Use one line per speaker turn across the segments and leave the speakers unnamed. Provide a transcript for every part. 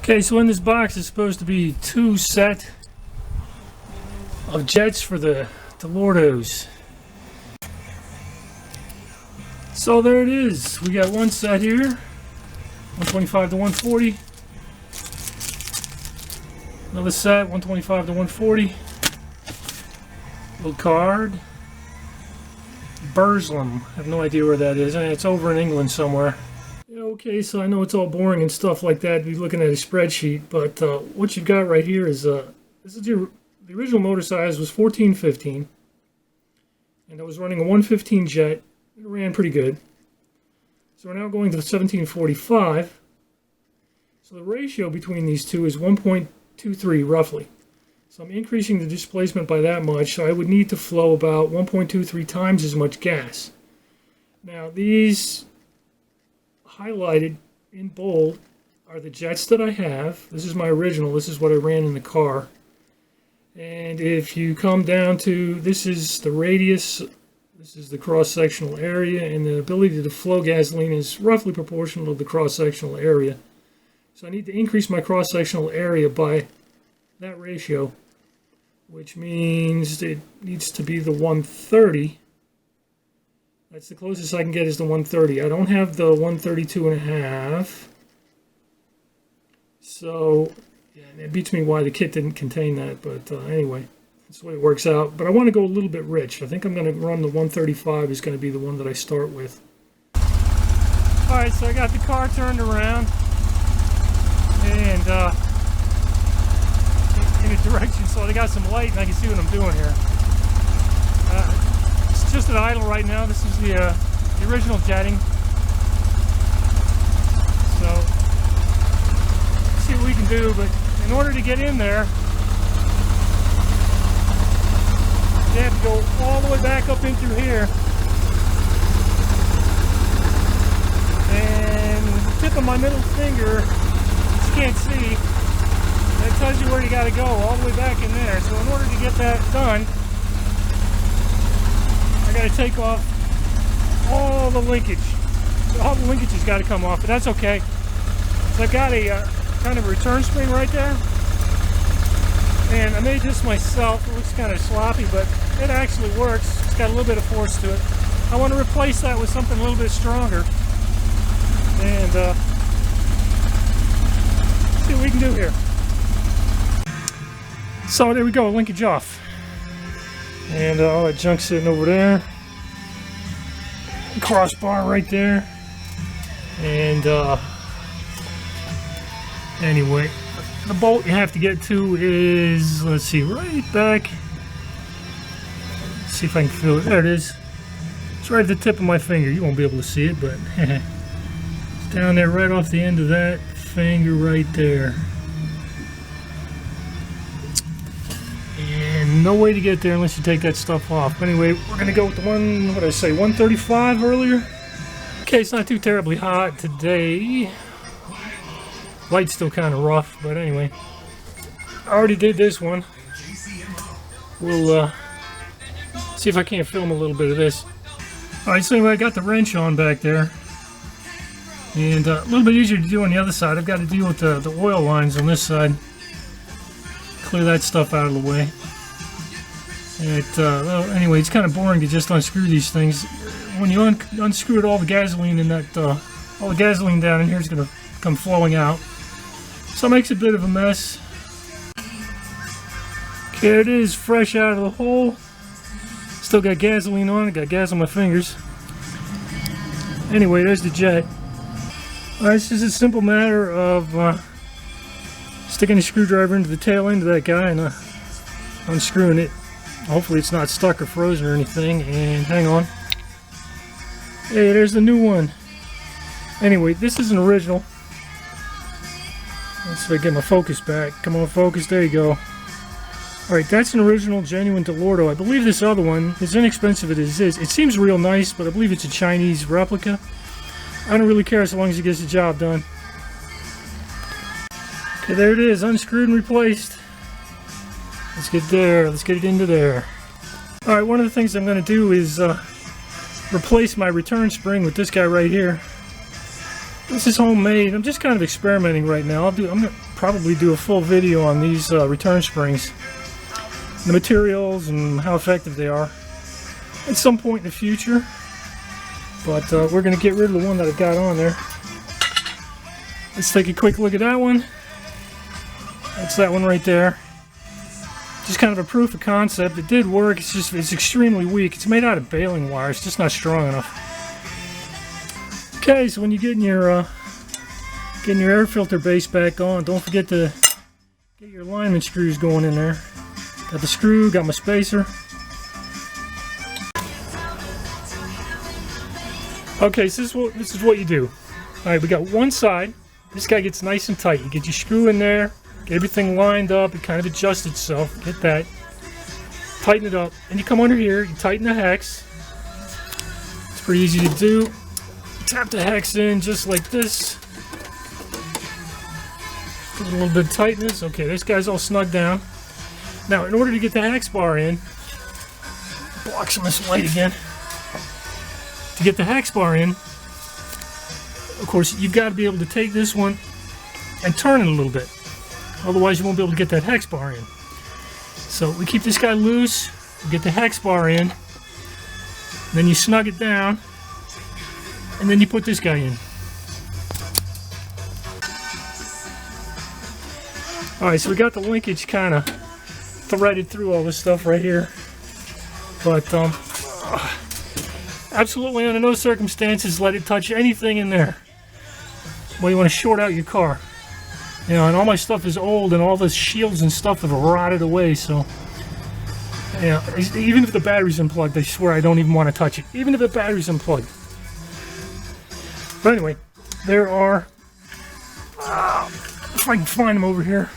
Okay, so in this box is supposed to be 2 set of jets for the dellortos. So there it is. We got one set here, 125 to 140. Another set, 125 to 140. Little card. Burslem. I have no idea where that is. It's over in England somewhere. Okay, so I know it's all boring and stuff like that to be looking at a spreadsheet, but what you've got right here is the original motor size was 1415, and I was running a 115 jet. It ran pretty good. So we're now going to 1745. So the ratio between these two is 1.23 roughly. So I'm increasing the displacement by that much, so I would need to flow about 1.23 times as much gas. Now these highlighted in bold are the jets that I have. This is my original. This is what I ran in the car. And if you come down to, this is the radius, this is the cross-sectional area, and the ability to flow gasoline is roughly proportional to the cross-sectional area. So I need to increase my cross-sectional area by that ratio, which means it needs to be the 130. That's the closest I can get is the 130. I don't have the 132.5. So, yeah, it beats me why the kit didn't contain that. But anyway, that's the way it works out. But I want to go a little bit rich. I think I'm going to run the 135 is going to be the one that I start with. Alright, so I got the car turned around. And in a direction so I got some light and I can see what I'm doing here. It's just at idle right now. This is the original jetting. So let's see what we can do, but in order to get in there you have to go all the way back up in through here, and the tip of my middle finger, which you can't see, that tells you where you got to go, all the way back in there. So in order to get that done, I got to take off all the linkage. All the linkage has got to come off, but that's okay. So I've got a kind of a return spring right there. And I made this myself. It looks kind of sloppy, but it actually works. It's got a little bit of force to it. I want to replace that with something a little bit stronger. And see what we can do here. So there we go, linkage off. And all that junk sitting over there. Crossbar right there. And anyway, the bolt you have to get to is, let's see, right back. Let's see if I can feel it. There it is. It's right at the tip of my finger. You won't be able to see it, but it's down there right off the end of that finger right there. And no way to get there unless you take that stuff off. But anyway, we're going to go with the one, what did I say, 135 earlier? Okay, it's not too terribly hot today. Light's still kind of rough, but anyway. I already did this one. We'll see if I can't film a little bit of this. Alright, so anyway, I got the wrench on back there. And a little bit easier to do on the other side. I've got to deal with the oil lines on this side. Clear that stuff out of the way. Well, anyway, it's kind of boring to just unscrew these things. When you unscrew it, all the gasoline in that, all the gasoline down in here is going to come flowing out. So it makes a bit of a mess. Okay, there it is, fresh out of the hole. Still got gasoline on it, got gas on my fingers. Anyway, there's the jet. Alright, it's just a simple matter of sticking a screwdriver into the tail end of that guy and unscrewing it. Hopefully it's not stuck or frozen or anything. And hang on. Hey, there's the new one. Anyway, this is an original. Let's see if I get my focus back. Come on, focus. There you go. Alright, that's an original, genuine dellorto. I believe this other one, as inexpensive as it is, it seems real nice, but I believe it's a Chinese replica. I don't really care as long as it gets the job done. Okay, there it is, unscrewed and replaced. Let's get there. Let's get it into there. Alright, one of the things I'm going to do is replace my return spring with this guy right here. This is homemade. I'm just kind of experimenting right now. I'm gonna probably do a full video on these return springs, the materials and how effective they are at some point in the future. But we're gonna get rid of the one that I've got on there. Let's take a quick look at that one. That's that one right there. Just kind of a proof of concept. It did work. It's extremely weak. It's made out of baling wire. It's just not strong enough. Okay, so when you get your air filter base back on, don't forget to get your alignment screws going in there. Got the screw, got my spacer. Okay, so this is what you do. All right, we got one side. This guy gets nice and tight. You get your screw in there. Get everything lined up, it kind of adjusts itself, get that, tighten it up, and you come under here, you tighten the hex. It's pretty easy to do. Tap the hex in just like this. Give it a little bit of tightness. Okay, this guy's all snug down. Now, in order to get the hex bar in, block some of this light again. To get the hex bar in, of course, you've got to be able to take this one and turn it a little bit. Otherwise, you won't be able to get that hex bar in. So we keep this guy loose, we get the hex bar in, then you snug it down, and then you put this guy in. Alright, so we got the linkage kind of threaded through all this stuff right here. But absolutely under no circumstances let it touch anything in there. Well, you want to short out your car. You know, and all my stuff is old, and all the shields and stuff have rotted away, so... Yeah, even if the battery's unplugged, I swear I don't even want to touch it. Even if the battery's unplugged. But anyway, there are... if I can find them over here.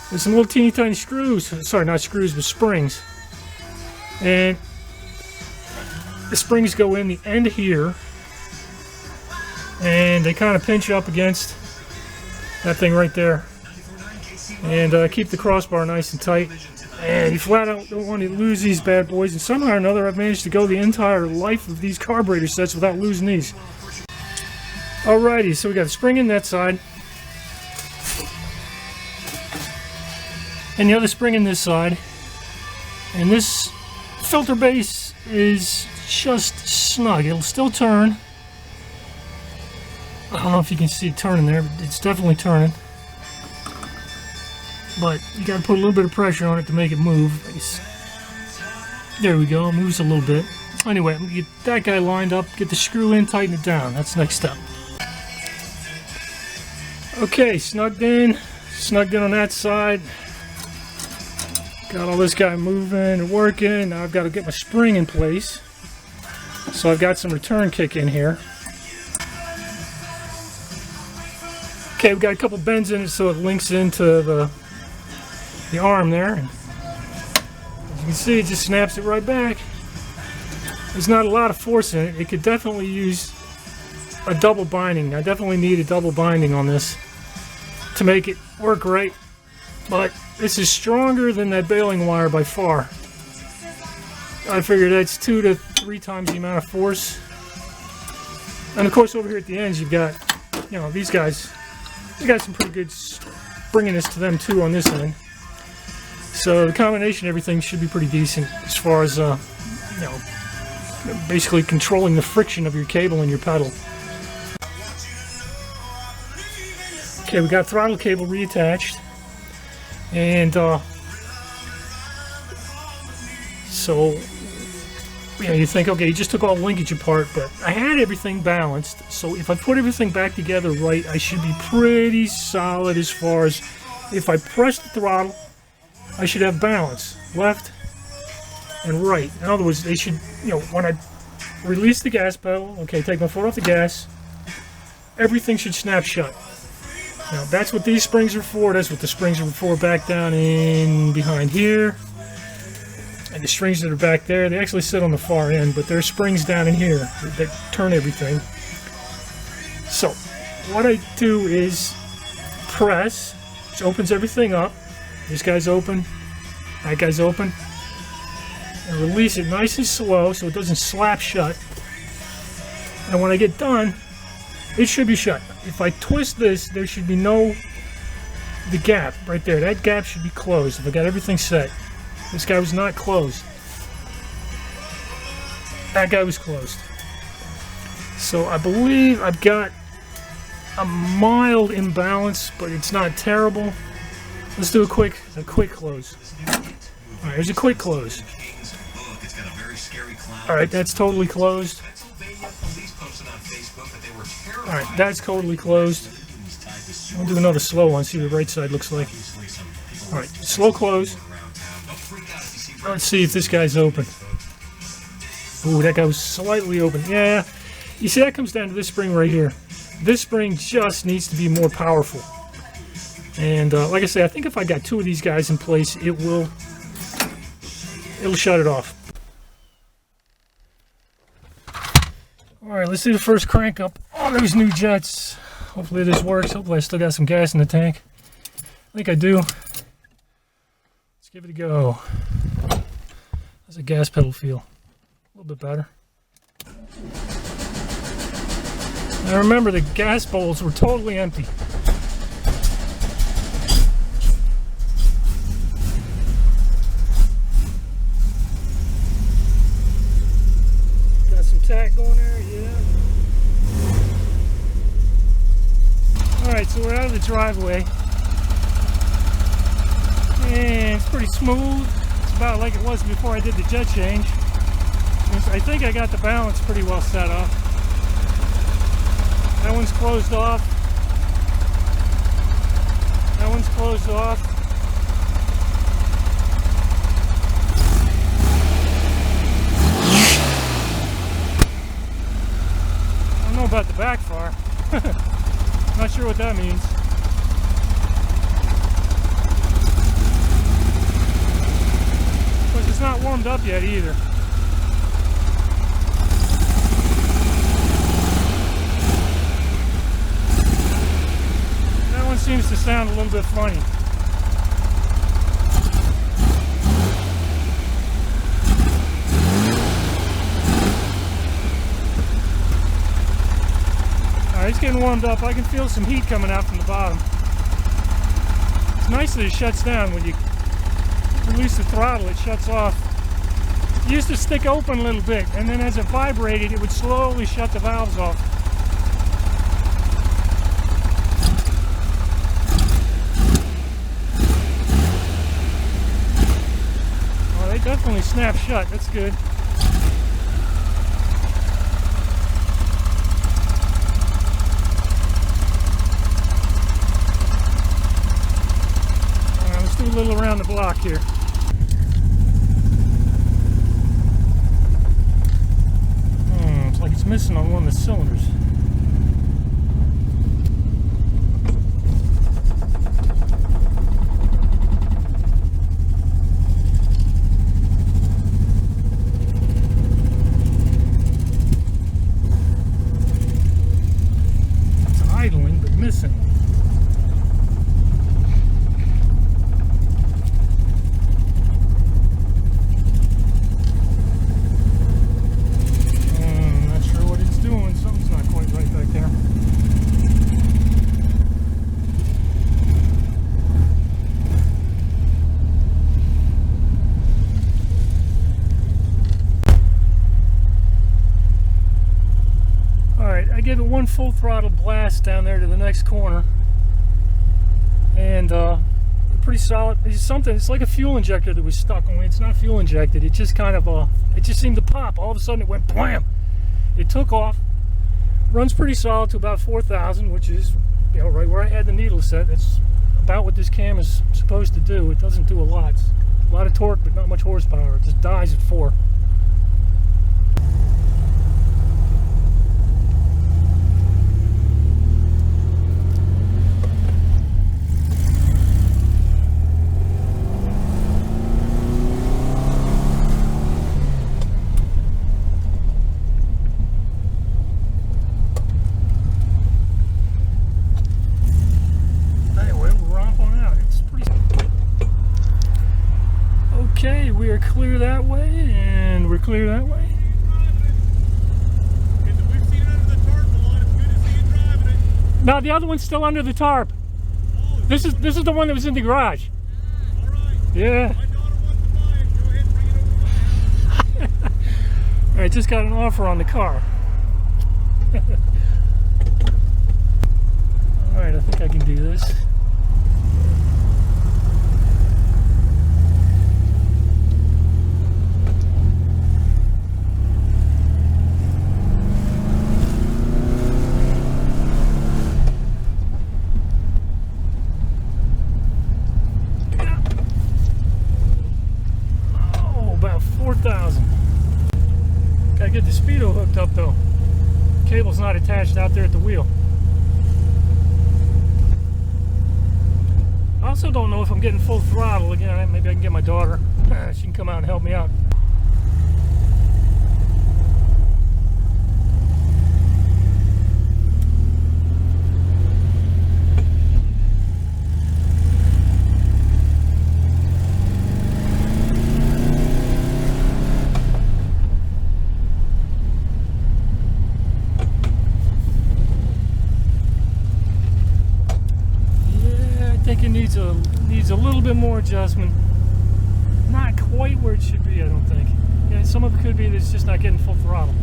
There's some little teeny tiny screws. Sorry, not screws, but springs. And... the springs go in the end here. And they kind of pinch up against... that thing right there, and keep the crossbar nice and tight. And you flat out don't want to lose these bad boys, and somehow or another I've managed to go the entire life of these carburetor sets without losing these. Alrighty, so we got a spring in that side, and the other spring in this side, and this filter base is just snug. It'll still turn. I don't know if you can see it turning there, but it's definitely turning. But you gotta put a little bit of pressure on it to make it move. There we go, it moves a little bit. Anyway, I'm gonna get that guy lined up, get the screw in, tighten it down. That's the next step. Okay, snugged in on that side. Got all this guy moving and working. Now I've got to get my spring in place. So I've got some return kick in here. Okay, we've got a couple bends in it so it links into the arm there. And as you can see, it just snaps it right back. There's not a lot of force in it. It could definitely use a double binding. I definitely need a double binding on this to make it work right. But this is stronger than that baling wire by far. I figure that's 2 to 3 times the amount of force. And of course over here at the ends you've got, you know, these guys. They got some pretty good springiness to them too on this end. So the combination of everything should be pretty decent as far as, you know, basically controlling the friction of your cable and your pedal. Okay, we got throttle cable reattached. And, so, you know, you think, okay, you just took all linkage apart, but I had everything balanced, so if I put everything back together right, I should be pretty solid as far as, if I press the throttle, I should have balance, left and right. In other words, they should, you know, when I release the gas pedal, okay, take my foot off the gas, everything should snap shut. Now, that's what these springs are for, that's what the springs are for back down in behind here. And the springs that are back there, they actually sit on the far end, but there's springs down in here that turn everything. So, what I do is press, which opens everything up. This guy's open, that guy's open. And release it nice and slow so it doesn't slap shut. And when I get done, It should be shut. If I twist this, there should be the gap right there. That gap should be closed. If I got everything set. This guy was not closed. That guy was closed. So I believe I've got a mild imbalance, but it's not terrible. Let's do a quick close. All right, here's a quick close. All right, that's totally closed. All right, that's totally closed. I'll do another slow one, see what the right side looks like. All right, slow close. Let's see if this guy's open. Ooh, that guy was slightly open. Yeah, you see that comes down to this spring right here. This spring just needs to be more powerful. And like I say, I think if I got 2 of these guys in place, it'll shut it off. All right, let's do the first crank up on those new jets. Hopefully this works. Hopefully I still got some gas in the tank. I think I do. Let's give it a go. How's the gas pedal feel? A little bit better. Now remember, the gas bowls were totally empty. Got some tack going there, yeah. Alright, so we're out of the driveway. And it's pretty smooth. It's about like it was before I did the jet change. I think I got the balance pretty well set up. That one's closed off. That one's closed off. I don't know about the backfire. Not sure what that means. But it's not warmed up yet either. That one seems to sound a little bit funny. Alright, it's getting warmed up. I can feel some heat coming out from the bottom. It's nice that it shuts down. When you release the throttle, it shuts off. It used to stick open a little bit, and then as it vibrated, it would slowly shut the valves off. Well, they definitely snap shut. That's good. A little around the block here. It's like it's missing on one of the cylinders. It's idling but missing. I gave it one full throttle blast down there to the next corner, and pretty solid. It's like a fuel injector that was stuck. Only it's not fuel injected. It just kind of it just seemed to pop. All of a sudden it went blam. It took off. Runs pretty solid to about 4,000, which is, you know, right where I had the needle set. That's about what this cam is supposed to do. It doesn't do a lot. It's a lot of torque, but not much horsepower. It just dies at 4. Okay, we are clear that way, and we're clear that way.
We've seen it under the tarp a lot. It's good to see you driving.
No, the other one's still under the tarp.
Oh,
This is the one that was in the garage.
all right.
Yeah.
My daughter wants to buy it. Go ahead and bring it over to my house.
All right, just got an offer on the car. All right, I think I can do this. Oh, about 4,000. Gotta get the speedo hooked up though. Cable's not attached out there at the wheel. I also don't know if I'm getting full throttle again. Maybe I can get my daughter. She can come out and help me out. I think it needs a little bit more adjustment. Not quite where it should be, I don't think. Yeah, some of it could be that it's just not getting full throttle.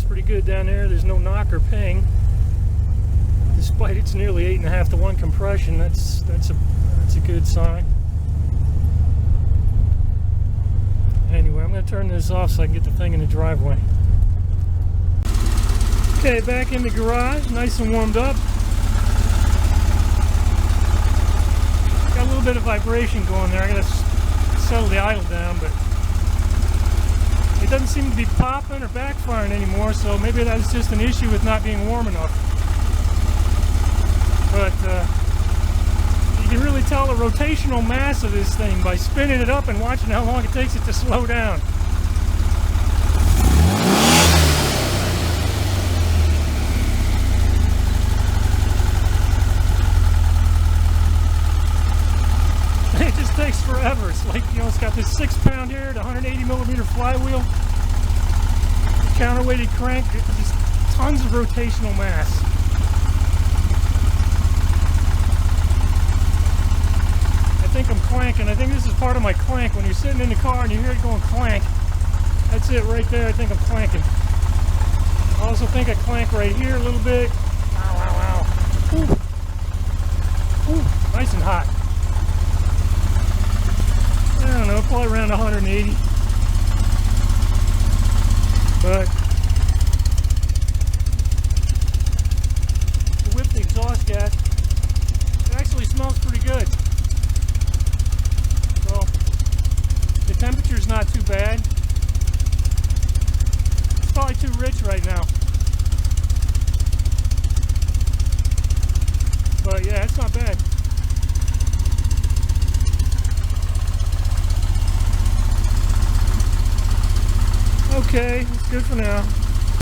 Pretty good down there. There's no knock or ping, despite it's nearly 8.5 to 1 compression. That's a good sign. Anyway, I'm going to turn this off so I can get the thing in the driveway. Okay, back in the garage, nice and warmed up. Got a little bit of vibration going there. I got to settle the idle down, but it doesn't seem to be popping or backfiring anymore, so maybe that's just an issue with not being warm enough. But you can really tell the rotational mass of this thing by spinning it up and watching how long it takes it to slow down. It just takes forever. It's like, you know, it's got this 6-pound here, the 180mm flywheel, the counterweighted crank, just tons of rotational mass. I think I'm clanking. I think this is part of my clank. When you're sitting in the car and you hear it going clank, that's it right there. I think I'm clanking. I also think I clank right here a little bit. Wow, wow, wow. Ooh. Ooh, nice and hot. I don't know, probably around 180. But to whip the exhaust gas, it actually smells pretty good. So the temperature's not too bad. It's probably too rich right now. But yeah, it's not bad. Okay, it's good for now.